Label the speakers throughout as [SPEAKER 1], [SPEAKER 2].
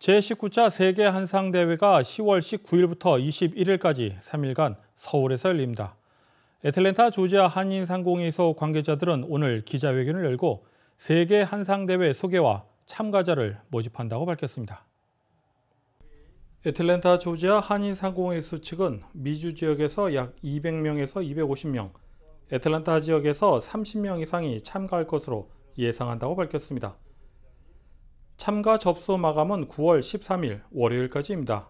[SPEAKER 1] 제19차 세계 한상대회가 10월 19일부터 21일까지 3일간 서울에서 열립니다. 애틀랜타 조지아 한인상공회의소 관계자들은 오늘 기자회견을 열고 세계 한상대회 소개와 참가자를 모집한다고 밝혔습니다. 애틀랜타 조지아 한인상공회의소 측은 미주 지역에서 약 200명에서 250명, 애틀랜타 지역에서 30명 이상이 참가할 것으로 예상한다고 밝혔습니다. 참가 접수 마감은 9월 13일 월요일까지입니다.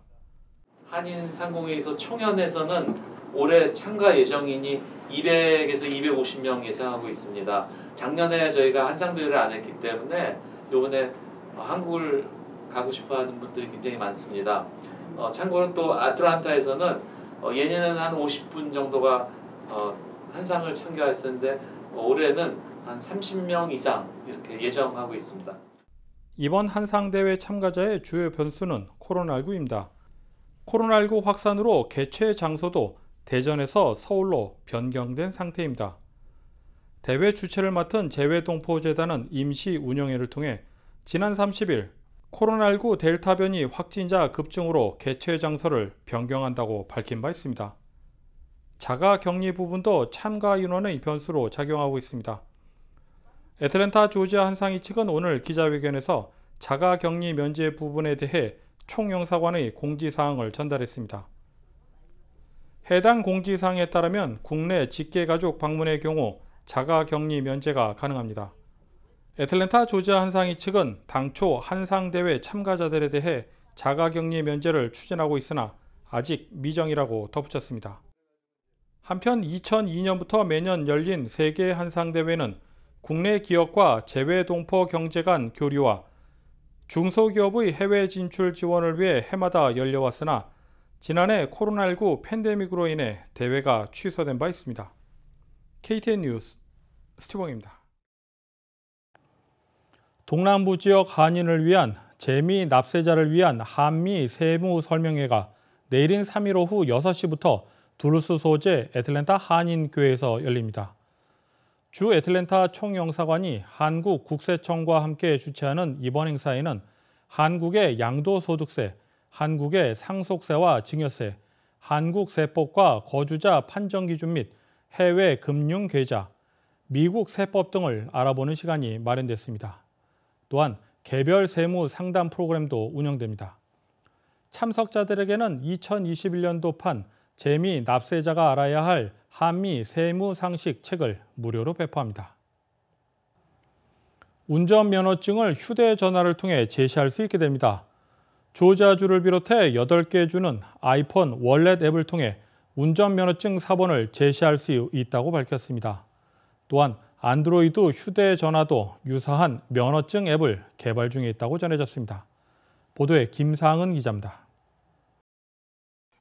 [SPEAKER 2] 한인상공회의소 총연에서는 올해 참가 예정인이 200에서 250명 예상하고 있습니다. 작년에 저희가 한상대회를 안 했기 때문에 이번에 한국을 가고 싶어하는 분들이 굉장히 많습니다. 참고로 또 아틀란타에서는 예년에는 한 50분 정도가 한상을 참가했었는데 올해는 한 30명 이상 이렇게 예정하고 있습니다.
[SPEAKER 1] 이번 한상대회 참가자의 주요 변수는 코로나19입니다. 코로나19 확산으로 개최 장소도 대전에서 서울로 변경된 상태입니다. 대회 주최를 맡은 재외동포재단은 임시 운영회를 통해 지난 30일 코로나19 델타 변이 확진자 급증으로 개최 장소를 변경한다고 밝힌 바 있습니다. 자가 격리 부분도 참가 인원의 변수로 작용하고 있습니다. 애틀랜타 조지아 한상이 측은 오늘 기자회견에서 자가 격리 면제 부분에 대해 총영사관의 공지사항을 전달했습니다. 해당 공지사항에 따르면 국내 직계가족 방문의 경우 자가 격리 면제가 가능합니다. 애틀랜타 조지아 한상이 측은 당초 한상대회 참가자들에 대해 자가 격리 면제를 추진하고 있으나 아직 미정이라고 덧붙였습니다. 한편 2002년부터 매년 열린 세계 한상대회는 국내 기업과 재외동포 경제 간 교류와 중소기업의 해외 진출 지원을 위해 해마다 열려왔으나 지난해 코로나19 팬데믹으로 인해 대회가 취소된 바 있습니다. KTN 뉴스 스티븐입니다. 동남부 지역 한인을 위한 재미 납세자를 위한 한미 세무 설명회가 내일인 3일 오후 6시부터 두루스 소재 애틀랜타 한인교회에서 열립니다. 주 애틀랜타 총영사관이 한국국세청과 함께 주최하는 이번 행사에는 한국의 양도소득세, 한국의 상속세와 증여세, 한국세법과 거주자 판정기준 및 해외 금융계좌, 미국 세법 등을 알아보는 시간이 마련됐습니다. 또한 개별 세무 상담 프로그램도 운영됩니다. 참석자들에게는 2021년도판 재미 납세자가 알아야 할 한미 세무 상식 책을 무료로 배포합니다. 운전면허증을 휴대전화를 통해 제시할 수 있게 됩니다. 조지아주를 비롯해 8개 주는 아이폰 월렛 앱을 통해 운전면허증 사본을 제시할 수 있다고 밝혔습니다. 또한 안드로이드 휴대전화도 유사한 면허증 앱을 개발 중에 있다고 전해졌습니다. 보도에 김상은 기자입니다.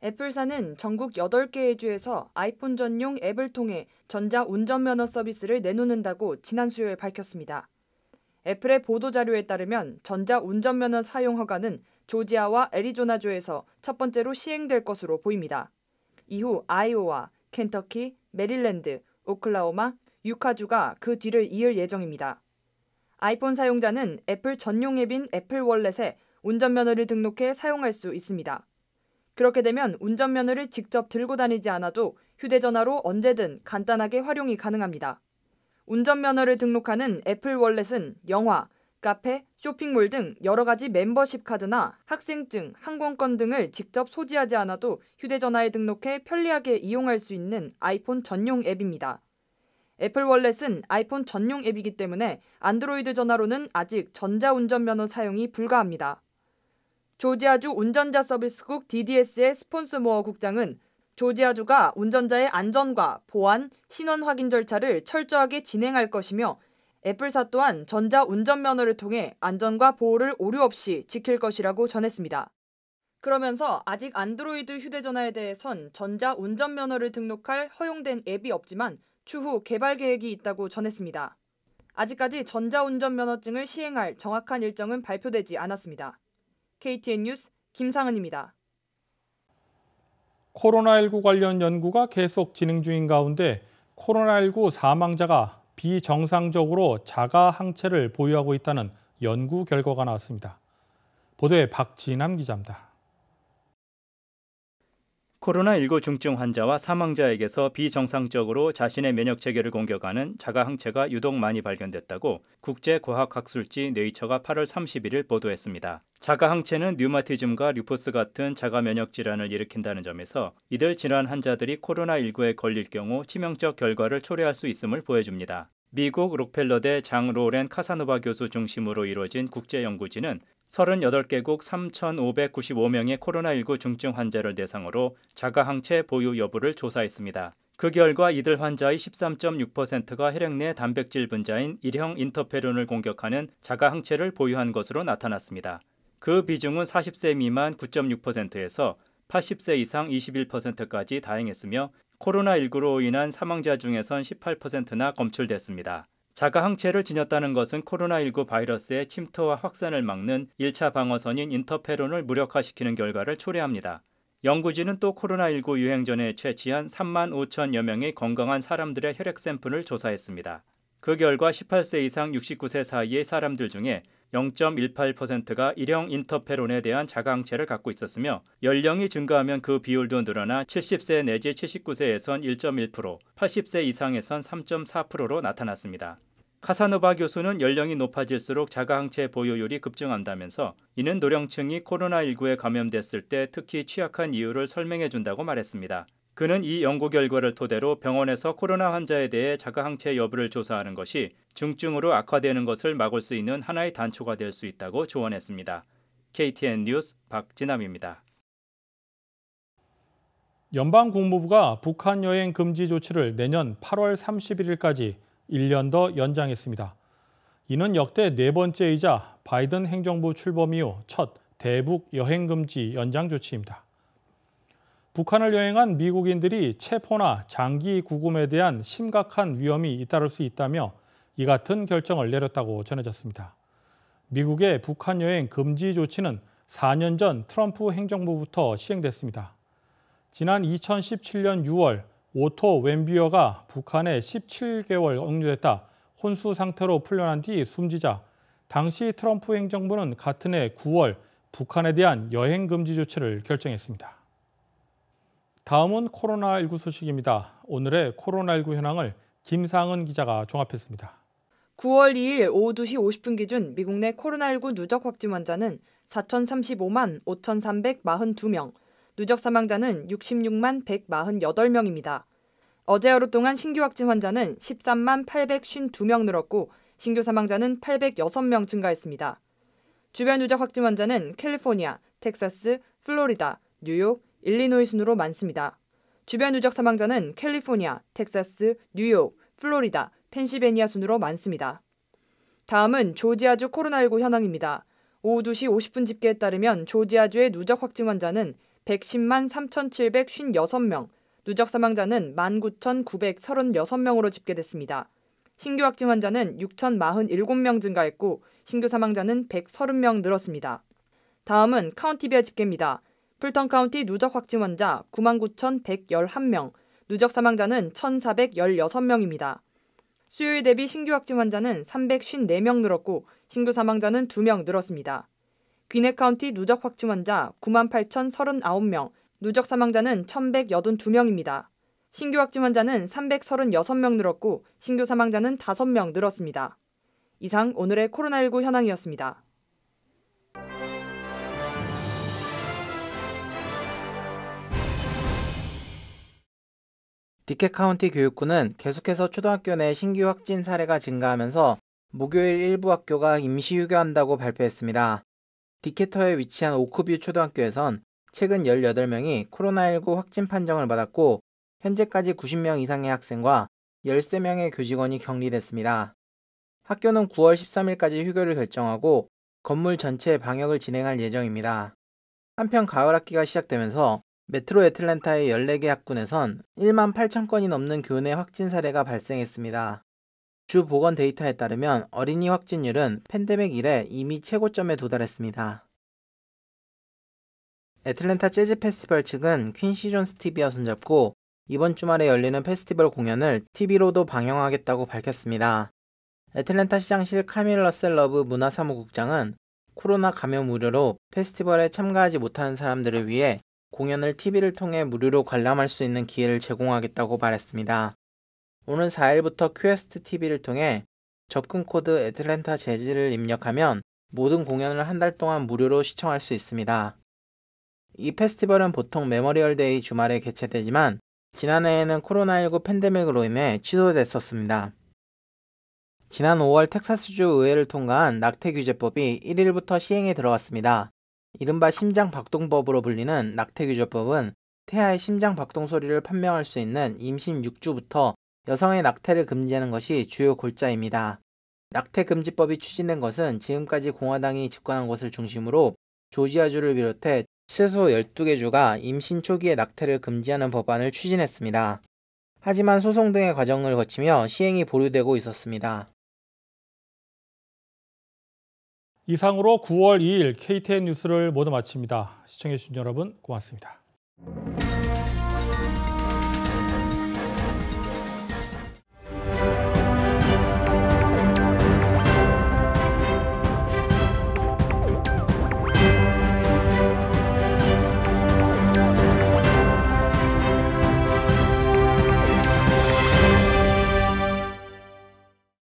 [SPEAKER 3] 애플사는 전국 8개의 주에서 아이폰 전용 앱을 통해 전자 운전면허 서비스를 내놓는다고 지난 수요일 밝혔습니다. 애플의 보도자료에 따르면 전자 운전면허 사용 허가는 조지아와 애리조나주에서 첫 번째로 시행될 것으로 보입니다. 이후 아이오와, 켄터키, 메릴랜드, 오클라호마, 유카주가 그 뒤를 이을 예정입니다. 아이폰 사용자는 애플 전용 앱인 애플 월렛에 운전면허를 등록해 사용할 수 있습니다. 그렇게 되면 운전면허를 직접 들고 다니지 않아도 휴대전화로 언제든 간단하게 활용이 가능합니다. 운전면허를 등록하는 애플 월렛은 영화, 카페, 쇼핑몰 등 여러 가지 멤버십 카드나 학생증, 항공권 등을 직접 소지하지 않아도 휴대전화에 등록해 편리하게 이용할 수 있는 아이폰 전용 앱입니다. 애플 월렛은 아이폰 전용 앱이기 때문에 안드로이드 전화로는 아직 전자운전면허 사용이 불가합니다. 조지아주 운전자 서비스국 DDS의 스폰스 모어 국장은 조지아주가 운전자의 안전과 보안, 신원 확인 절차를 철저하게 진행할 것이며 애플사 또한 전자 운전면허를 통해 안전과 보호를 오류 없이 지킬 것이라고 전했습니다. 그러면서 아직 안드로이드 휴대전화에 대해선 전자 운전면허를 등록할 허용된 앱이 없지만 추후 개발 계획이 있다고 전했습니다. 아직까지 전자운전면허증을 시행할 정확한 일정은 발표되지 않았습니다. KTN 뉴스 김상은입니다.
[SPEAKER 1] 코로나19 관련 연구가 계속 진행 중인 가운데 코로나19 사망자가 비정상적으로 자가 항체를 보유하고 있다는 연구 결과가 나왔습니다. 보도에 박진남 기자입니다.
[SPEAKER 4] 코로나19 중증 환자와 사망자에게서 비정상적으로 자신의 면역 체계를 공격하는 자가 항체가 유독 많이 발견됐다고 국제과학학술지 네이처가 8월 31일 보도했습니다. 자가 항체는 류마티즘과 류포스 같은 자가 면역 질환을 일으킨다는 점에서 이들 질환 환자들이 코로나19에 걸릴 경우 치명적 결과를 초래할 수 있음을 보여줍니다. 미국 록펠러대 장 로렌 카사노바 교수 중심으로 이루어진 국제연구진은 38개국 3,595명의 코로나19 중증 환자를 대상으로 자가항체 보유 여부를 조사했습니다. 그 결과 이들 환자의 13.6%가 혈액 내 단백질 분자인 일형 인터페론을 공격하는 자가항체를 보유한 것으로 나타났습니다. 그 비중은 40세 미만 9.6%에서 80세 이상 21%까지 다행했으며 코로나19로 인한 사망자 중에선 18%나 검출됐습니다. 자가항체를 지녔다는 것은 코로나19 바이러스의 침투와 확산을 막는 1차 방어선인 인터페론을 무력화시키는 결과를 초래합니다. 연구진은 또 코로나19 유행 전에 채취한 3만 5천여 명의 건강한 사람들의 혈액 샘플을 조사했습니다. 그 결과 18세 이상 69세 사이의 사람들 중에 0.18%가 일형 인터페론에 대한 자가항체를 갖고 있었으며 연령이 증가하면 그 비율도 늘어나 70세 내지 79세에선 1.1%, 80세 이상에선 3.4%로 나타났습니다. 카사노바 교수는 연령이 높아질수록 자가항체 보유율이 급증한다면서 이는 노령층이 코로나19에 감염됐을 때 특히 취약한 이유를 설명해 준다고 말했습니다. 그는 이 연구 결과를 토대로 병원에서 코로나 환자에 대해 자가항체 여부를 조사하는 것이 중증으로 악화되는 것을 막을 수 있는 하나의 단초가 될 수 있다고 조언했습니다. KTN 뉴스 박진남입니다.
[SPEAKER 1] 연방국무부가 북한 여행 금지 조치를 내년 8월 31일까지 1년 더 연장했습니다. 이는 역대 네 번째이자 바이든 행정부 출범 이후 첫 대북 여행 금지 연장 조치입니다. 북한을 여행한 미국인들이 체포나 장기 구금에 대한 심각한 위험이 잇따를 수 있다며 이 같은 결정을 내렸다고 전해졌습니다. 미국의 북한 여행 금지 조치는 4년 전 트럼프 행정부부터 시행됐습니다. 지난 2017년 6월 오토 웬비어가 북한에 17개월 억류됐다 혼수 상태로 풀려난 뒤 숨지자 당시 트럼프 행정부는 같은 해 9월 북한에 대한 여행 금지 조치를 결정했습니다. 다음은 코로나19 소식입니다. 오늘의 코로나19 현황을 김상은 기자가 종합했습니다. 9월
[SPEAKER 3] 2일 오후 2시 50분 기준 미국 내 코로나19 누적 확진 환자는 4,035만 5,342명, 누적 사망자는 66만 148명입니다. 어제 하루 동안 신규 확진 환자는 13만 852명 늘었고 신규 사망자는 806명 증가했습니다. 주변 누적 확진 환자는 캘리포니아, 텍사스, 플로리다, 뉴욕, 일리노이 순으로 많습니다. 주변 누적 사망자는 캘리포니아, 텍사스, 뉴욕, 플로리다, 펜실베니아 순으로 많습니다. 다음은 조지아주 코로나19 현황입니다. 오후 2시 50분 집계에 따르면 조지아주의 누적 확진 환자는 110만 3,756명, 누적 사망자는 19,936명으로 집계됐습니다. 신규 확진 환자는 6,047명 증가했고 신규 사망자는 130명 늘었습니다. 다음은 카운티별 집계입니다. 풀턴 카운티 누적 확진 환자 99,111명, 누적 사망자는 1,416명입니다. 수요일 대비 신규 확진 환자는 354명 늘었고 신규 사망자는 2명 늘었습니다. 귀넷 카운티 누적 확진 환자 98,039명, 누적 사망자는 1,182명입니다. 신규 확진 환자는 336명 늘었고 신규 사망자는 5명 늘었습니다. 이상 오늘의 코로나19 현황이었습니다.
[SPEAKER 5] 디켓 카운티 교육부는 계속해서 초등학교 내 신규 확진 사례가 증가하면서 목요일 일부 학교가 임시 휴교한다고 발표했습니다. 디케터에 위치한 오크뷰 초등학교에선 최근 18명이 코로나19 확진 판정을 받았고 현재까지 90명 이상의 학생과 13명의 교직원이 격리됐습니다. 학교는 9월 13일까지 휴교를 결정하고 건물 전체 방역을 진행할 예정입니다. 한편 가을 학기가 시작되면서 메트로 애틀랜타의 14개 학군에선 1만 8천 건이 넘는 교내 확진 사례가 발생했습니다. 주 보건 데이터에 따르면 어린이 확진율은 팬데믹 이래 이미 최고점에 도달했습니다. 애틀랜타 재즈 페스티벌 측은 퀸시 존스 TV와 손잡고 이번 주말에 열리는 페스티벌 공연을 TV로도 방영하겠다고 밝혔습니다. 애틀랜타 시장실 카밀 러셀 러브 문화사무국장은 코로나 감염 우려로 페스티벌에 참가하지 못하는 사람들을 위해 공연을 TV를 통해 무료로 관람할 수 있는 기회를 제공하겠다고 말했습니다. 오는 4일부터 퀘스트 TV를 통해 접근 코드 애틀랜타 재즈를 입력하면 모든 공연을 한 달 동안 무료로 시청할 수 있습니다. 이 페스티벌은 보통 메모리얼 데이 주말에 개최되지만 지난해에는 코로나19 팬데믹으로 인해 취소됐었습니다. 지난 5월 텍사스주 의회를 통과한 낙태규제법이 1일부터 시행에 들어갔습니다. 이른바 심장박동법으로 불리는 낙태규제법은 태아의 심장 박동 소리를 판명할 수 있는 임신 6주부터 여성의 낙태를 금지하는 것이 주요 골자입니다. 낙태금지법이 추진된 것은 지금까지 공화당이 집권한 곳을 중심으로 조지아주를 비롯해 최소 12개 주가 임신 초기에 낙태를 금지하는 법안을 추진했습니다. 하지만 소송 등의 과정을 거치며 시행이 보류되고 있었습니다.
[SPEAKER 1] 이상으로 9월 2일 KTN 뉴스를 모두 마칩니다. 시청해주신 여러분 고맙습니다.